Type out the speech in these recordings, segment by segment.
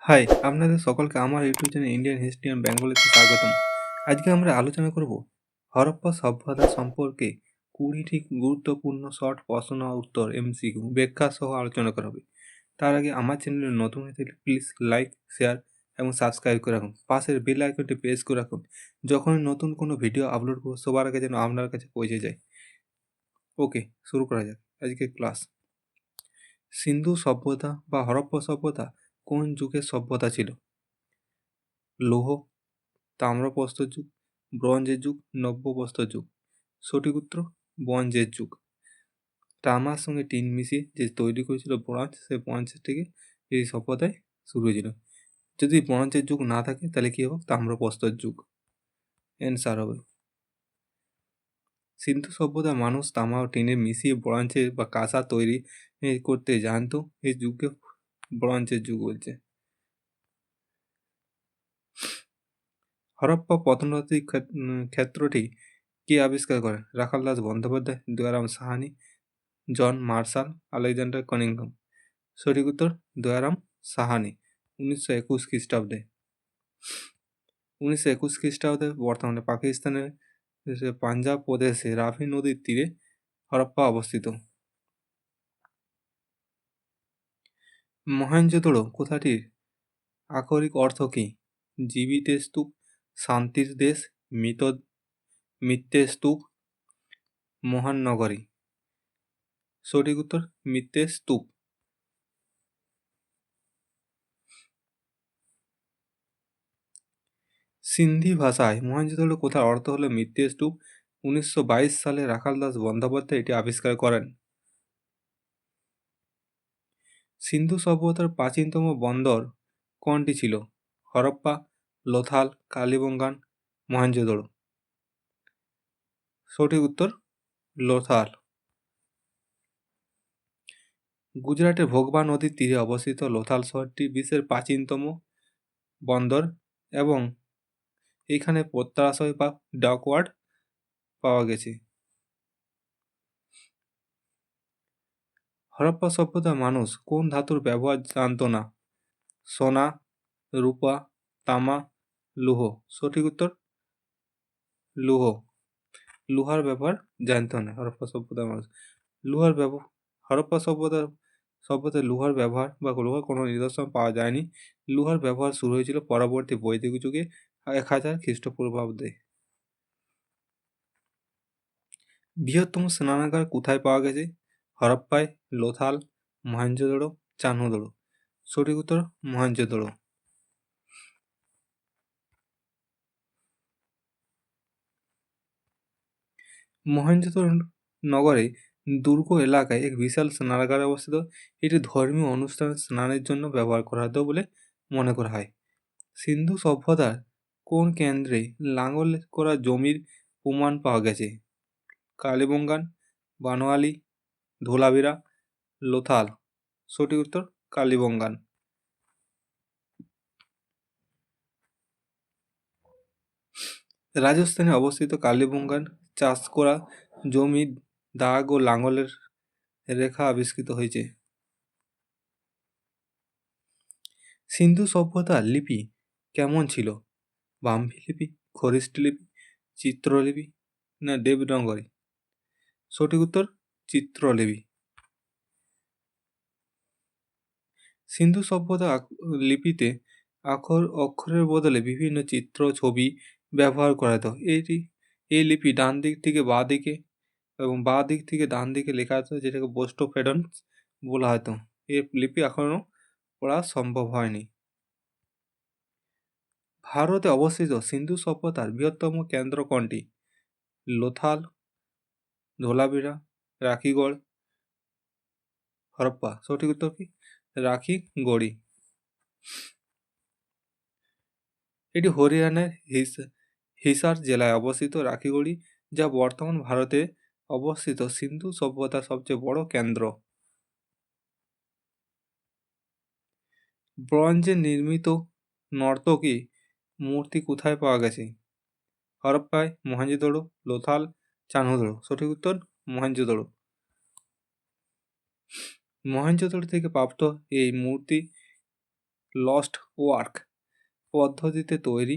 High, আপনাদের সকলকে আমার YouTube channel Indian history and বেঙ্গলিতে স্বাগতম। আজকে আমরা আলোচনা করব হরপ্পা সভ্যতা সম্পর্কে 20টি গুরুত্বপূর্ণ শর্ট প্রশ্ন উত্তর এমসিকিউ ব্যাখ্যা সহ আলোচনা করা হবে। তার আগে আমার চ্যানেলে নতুন হয়ে থাকলে প্লিজ লাইক, শেয়ার এবং সাবস্ক্রাইব করে রাখুন। পাশের বেল আইকনটি প্রেস করে রাখুন, যখনই নতুন কোনো ভিডিও আপলোড করব সবার আগে যেন আপনার কাছে পৌঁছে যায়। ওকে, শুরু করা যাক আজকের ক্লাস। সিন্ধু সভ্যতা বা হরপ্পা সভ্যতা কোন যুগের সভ্যতা ছিল? লৌহ, তাম্রপ্রস্তর যুগ, ব্রোঞ্জের যুগ, নব্যপ্রস্তর যুগ। সঠিক উত্তর ব্রোঞ্জের যুগ। তামার সঙ্গে টিন মিশিয়ে যে তৈরি করেছিল ব্রোঞ্জ, সেই ব্রোঞ্জের থেকে এই সভ্যতায় শুরু হয়েছিল। যদি ব্রোঞ্জের যুগ না থাকে তাহলে কী হবে? তাম্রপ্রস্তর যুগ অ্যান্সার হবে। সিন্ধু সভ্যতার মানুষ তামা ও টিনে মিশিয়ে ব্রোঞ্জের বা কাঁসা তৈরি করতে জানতো। এই যুগকে ব্রোঞ্জের যুগ বলছে। হরপ্পা প্রত্নতাত্ত্বিক ক্ষেত্রটি কে আবিষ্কার করেন? Rakhal Das Bandyopadhyay, Dayaram Sahni, John Marshall, Alexander Cunningham. সঠিক উত্তর দয়ারাম সাহানি, 1921 খ্রিস্টাব্দে। 1921 খ্রিস্টাব্দে বর্তমানে পাকিস্তানের পাঞ্জাব প্রদেশে রাভি নদীর তীরে হরপ্পা অবস্থিত। মহেঞ্জোদড়ো কথাটির আক্ষরিক অর্থ কী? জীবিতের স্তূপ, শান্তির দেশ, মিথ্যের স্তূপ, মহান নগরী। সঠিক উত্তর মিথ্যের স্তূপ। সিন্ধি ভাষায় মহেঞ্জোদড়ো কথার অর্থ হলো মিথ্যের স্তূপ। 1922 সালে রাখাল দাস বন্দ্যোপাধ্যায় এটি আবিষ্কার করেন। সিন্ধু সভ্যতার প্রাচীনতম বন্দর কোনটি ছিল? হরপ্পা, লোথাল, কালিবঙ্গান, মহেঞ্জোদড়ো। সঠিক উত্তর লোথাল। গুজরাটের ভোগবা নদীর তীরে অবস্থিত লোথাল শহরটি বিশ্বের প্রাচীনতম বন্দর এবং এখানে পত্রাশয় বা ডকওয়ার্ড পাওয়া গেছে। হরপ্পা সভ্যতার মানুষ কোন ধাতুর ব্যবহার জানত না? সোনা, রূপা, তামা, লৌহ। সঠিক উত্তর লৌহ। লোহার ব্যবহার জানতো না হরপ্পা সভ্যতার মানুষ। লোহার ব্যবহার হরপ্পা সভ্যতায় লোহার ব্যবহার বা লোহার কোনো নিদর্শন পাওয়া যায়নি। লোহার ব্যবহার শুরু হয়েছিল পরবর্তী বৈদিক যুগে 1000 খ্রিস্টপূর্বাব্দে। বৃহত্তম স্নানাগার কোথায় পাওয়া গেছে? হরপ্পায়, লোথাল, মহেঞ্জোদড়ো, চান্হোদড়ো। সঠিক উত্তর মহেঞ্জোদড়ো। মহেঞ্জোদড়ো নগরে দুর্গ এলাকায় এক বিশাল স্নানাগার অবস্থিত। এটি ধর্মীয় অনুষ্ঠানে স্নানের জন্য ব্যবহার করা হতো বলে মনে করা হয়। সিন্ধু সভ্যতার কোন কেন্দ্রে লাঙল করা জমির প্রমাণ পাওয়া গেছে? কালিবঙ্গান, বানোয়ালি, ধোলাভিরা, লোথাল। সঠিক উত্তর কালিবঙ্গান। রাজস্থানে অবস্থিত কালিবঙ্গান চাষ করা জমির দাগ ও লাঙলের রেখা আবিষ্কৃত হয়েছে। সিন্ধু সভ্যতার লিপি কেমন ছিল? ব্রাহ্মী লিপি, খরিষ্ট লিপি, চিত্রলিপি না দেবনাগরী? সঠিক উত্তর চিত্রলিপি। সিন্ধু সভ্যতা লিপিতে অক্ষরের বদলে বিভিন্ন চিত্র, ছবি ব্যবহার করা হতো। এই লিপি ডান দিক থেকে বাঁ দিকে এবং বাঁ দিক থেকে ডান দিকে লেখা হতো, যেটাকে বোস্টোফেডন বলা হতো। এই লিপি এখনও পড়া সম্ভব হয়নি। ভারতে অবস্থিত সিন্ধু সভ্যতার বৃহত্তম কেন্দ্র কোনটি? লোথাল, ধোলাভিরা, রাখিগড়, হরপ্পা। সঠিক উত্তর কি? রাখিগড়ি। এটি হরিয়ানার হিসার জেলায় অবস্থিত রাখিগড়ি, যা বর্তমান ভারতে অবস্থিত সিন্ধু সভ্যতার সবচেয়ে বড় কেন্দ্র। ব্রোঞ্জে নির্মিত নর্তকী মূর্তি কোথায় পাওয়া গেছে? হরপ্পায়, মহেঞ্জোদড়ো, লোথাল, চান্হোদড়ো। সঠিক উত্তর মহেঞ্জোদড়ো। মহেঞ্জোদড়ো থেকে প্রাপ্ত এই মূর্তি লস্ট ওয়ার্ক পদ্ধতিতে তৈরি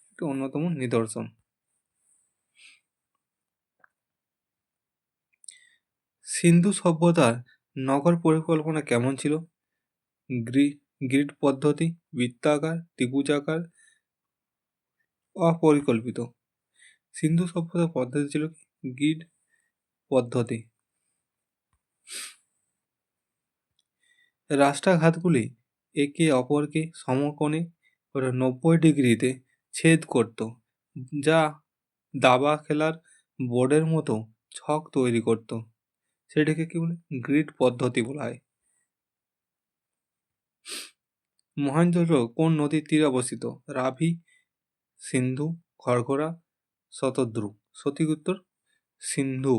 একটি অন্যতম নিদর্শন। সিন্ধু সভ্যতার নগর পরিকল্পনা কেমন ছিল? গ্রিড পদ্ধতি, বৃত্তাকার, ত্রিভুজাকার, অপরিকল্পিত। সিন্ধু সভ্যতার পদ্ধতি ছিল গ্রিড পদ্ধতি। রাস্তাঘাটগুলি একে অপরকে সমকোণে 90 ডিগ্রিতে ছেদ করত, যা দাবা খেলার বোর্ডের মতো ছক তৈরি করত। সেটাকে কি বলে? গ্রিড পদ্ধতি বলা হয়। মহেঞ্জোদড়ো কোন নদীর তীরে অবস্থিত? রাভি, সিন্ধু, ঘরঘরা, শতদ্রু। সঠিক উত্তর সিন্ধু।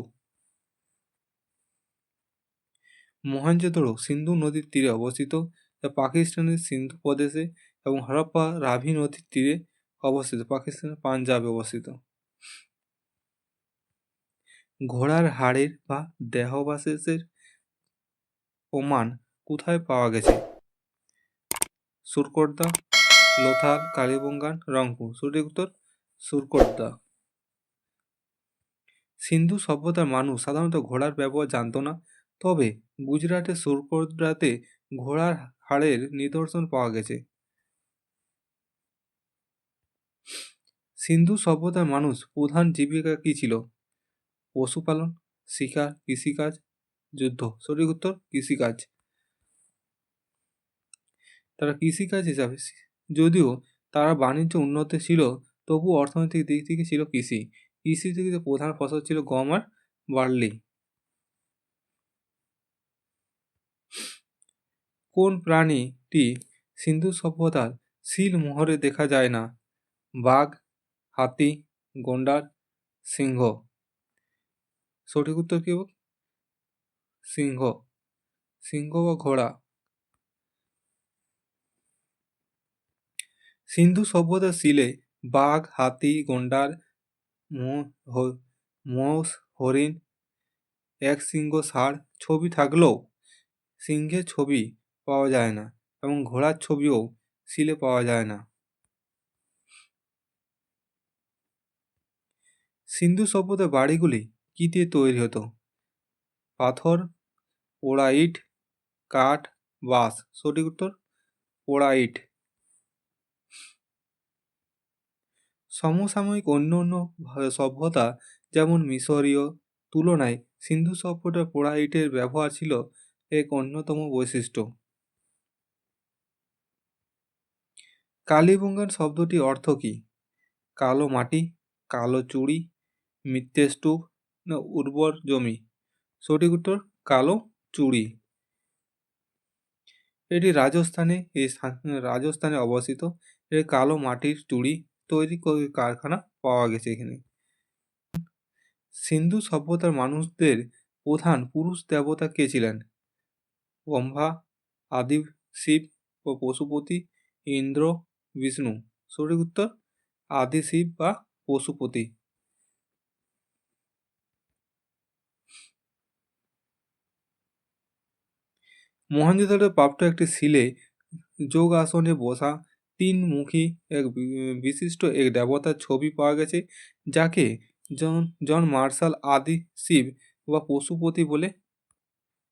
মহেঞ্জোদড়ো সিন্ধু নদীর তীরে অবস্থিত, যা পাকিস্তানের সিন্ধু প্রদেশে, এবং হরপ্পা রাভি নদীর তীরে অবস্থিত, পাকিস্তানের পাঞ্জাবে অবস্থিত। ঘোড়ার হাড়ের বা দেহাবশেষের প্রমাণ কোথায় পাওয়া গেছে? সুরকোটদা, লোথাল, কালিবঙ্গান, রংপুর। সঠিক উত্তর সুরকোটদা। সিন্ধু সভ্যতার মানুষ সাধারণত ঘোড়ার ব্যবহার জানত না, তবে গুজরাটের সুরকোটদাতে ঘোড়ার হাড়ের নিদর্শন পাওয়া গেছে। সিন্ধু সভ্যতার মানুষ প্রধান জীবিকা কী ছিল? পশুপালন, শিকার, কৃষিকাজ, যুদ্ধ। সঠিক উত্তর কৃষিকাজ। তারা কৃষিকাজ হিসাবে, যদিও তারা বাণিজ্য উন্নত ছিল, তবু অর্থনৈতিক দিক থেকে ছিল কৃষি। কৃষি থেকে প্রধান ফসল ছিল গম আর বার্লি। কোন প্রাণীটি সিন্ধু সভ্যতার সিল মোহরে দেখা যায় না? বাঘ, হাতি, গন্ডার, সিংহ। সঠিক উত্তর কি? সিংহ। সিংহ বা ঘোড়া। সিন্ধু সভ্যতার সিলে বাঘ, হাতি, গন্ডার, মোষ, হরিণ, এক সিংহ ষাঁড় ছবি থাকলেও সিংহের ছবি পাওয়া যায় না, এবং ঘোড়ার ছবিও সিলে পাওয়া যায় না। সিন্ধু সভ্যতার বাড়িগুলি কী দিয়ে তৈরি হতো? পাথর, পোড়া ইট, কাঠ, বাঁশ। সঠিক উত্তর পোড়া ইট। সমসাময়িক অন্য অন্য সভ্যতা যেমন মিশরীয় তুলনায় সিন্ধু সভ্যতার পোড়া ইটের ব্যবহার ছিল এক অন্যতম বৈশিষ্ট্য। কালিবঙ্গান শব্দটির অর্থ কী? কালো মাটি, কালো চুড়ি, মৃত্যু স্তূপ, না উর্বর জমি। সঠিক উত্তর কালো চুড়ি। এটি রাজস্থানে অবস্থিত। এর কালো মাটির চুড়ি তৈরি কারখানা পাওয়া গেছে এখানে। সিন্ধু সভ্যতার মানুষদের প্রধান পুরুষ দেবতা কে ছিলেন? ব্রহ্মা, আদি শিব ও পশুপতি, ইন্দ্র, বিষ্ণু। সঠিক উত্তর আদি শিব বা পশুপতি। মহেঞ্জোদারো প্রাপ্ত একটি শিলে যোগ আসনে বসা 3 মুখী এক বিশিষ্ট এক দেবতার ছবি পাওয়া গেছে, যাকে জন মার্শাল আদি শিব বা পশুপতি বলে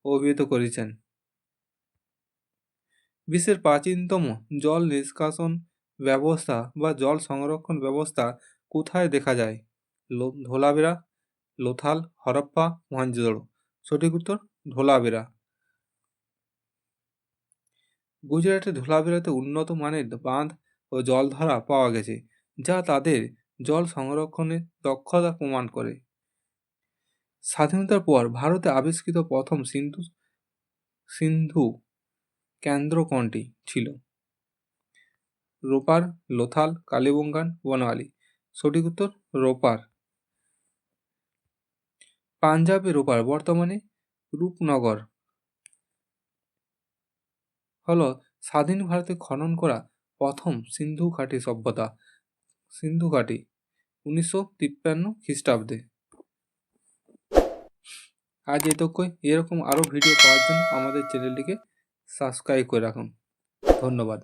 অভিহিত করেছেন। বিশ্বের প্রাচীনতম জল নিষ্কাশন ব্যবস্থা বা জল সংরক্ষণ ব্যবস্থা কোথায় দেখা যায়? ধোলাভিরা, লোথাল, হরপ্পা, মহেঞ্জোদারো। সঠিক উত্তর ধোলাভিরা। গুজরাটের ধোলাভিরাতে উন্নত মানের বাঁধ ও জলধারা পাওয়া গেছে, যা তাদের জল সংরক্ষণের দক্ষতা প্রমাণ করে। স্বাধীনতার পর ভারতে আবিষ্কৃত প্রথম সিন্ধু কেন্দ্র কোনটি ছিল? রোপার, লোথাল, কালিবঙ্গান, বনওয়ালি। সঠিক উত্তর রোপার। পাঞ্জাবের রোপার বর্তমানে রূপনগর হল স্বাধীন ভারতে খনন করা প্রথম সিন্ধু ঘাটি সভ্যতা। সিন্ধু ঘাটি 1953 খ্রিস্টাব্দে। আজ এতক্ষণ। এরকম আরও ভিডিও পাওয়ার জন্য আমাদের চ্যানেলটিকে সাবস্ক্রাইব করে রাখুন। ধন্যবাদ।